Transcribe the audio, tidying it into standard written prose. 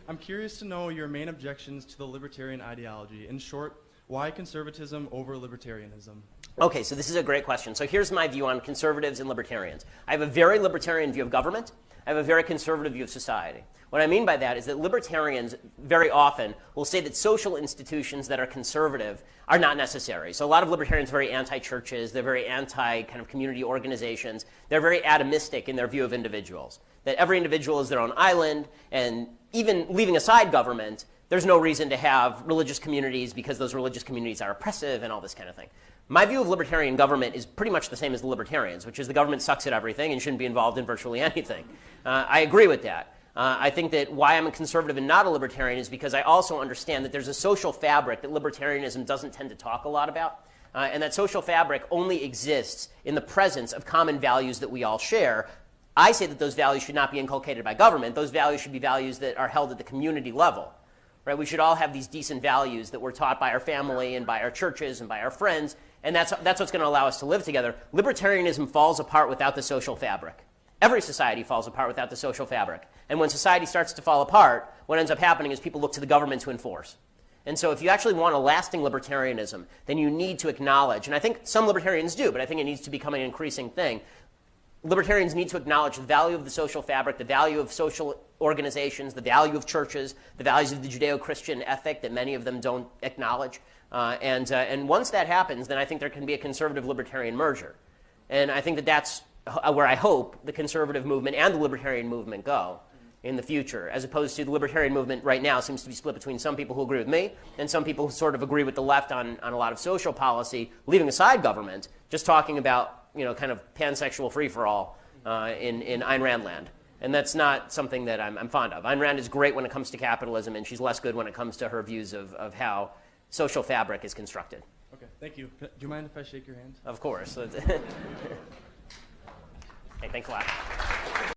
I'm curious to know your main objections to the libertarian ideology. In short, why conservatism over libertarianism? Okay, so this is a great question. So here's my view on conservatives and libertarians. I have a very libertarian view of government. I have a very conservative view of society. What I mean by that is that libertarians very often will say that social institutions that are conservative are not necessary. So a lot of libertarians are very anti-churches. They're very anti kind of community organizations. They're very atomistic in their view of individuals, that every individual is their own island, and even leaving aside government, there's no reason to have religious communities because those religious communities are oppressive and all this kind of thing. My view of libertarian government is pretty much the same as the libertarians, which is the government sucks at everything and shouldn't be involved in virtually anything. I agree with that. I think that why I'm a conservative and not a libertarian is because I also understand that there's a social fabric that libertarianism doesn't tend to talk a lot about. And that social fabric only exists in the presence of common values that we all share. I say that those values should not be inculcated by government. Those values should be values that are held at the community level. Right? We should all have these decent values that we're taught by our family and by our churches and by our friends, and that's what's going to allow us to live together. Libertarianism falls apart without the social fabric. Every society falls apart without the social fabric. And when society starts to fall apart, what ends up happening is people look to the government to enforce. And so if you actually want a lasting libertarianism, then you need to acknowledge, and I think some libertarians do, but I think it needs to become an increasing thing, libertarians need to acknowledge the value of the social fabric, the value of social organizations, the value of churches, the values of the Judeo-Christian ethic that many of them don't acknowledge. And once that happens, then I think there can be a conservative-libertarian merger. And I think that that's where I hope the conservative movement and the libertarian movement go in the future, as opposed to the libertarian movement right now seems to be split between some people who agree with me and some people who sort of agree with the left on a lot of social policy, leaving aside government, just talking about kind of pansexual free-for-all in Ayn Rand land. And that's not something that I'm fond of. Ayn Rand is great when it comes to capitalism, and she's less good when it comes to her views of how social fabric is constructed. Okay, thank you. Do you mind if I shake your hand? Of course. Hey, thanks a lot.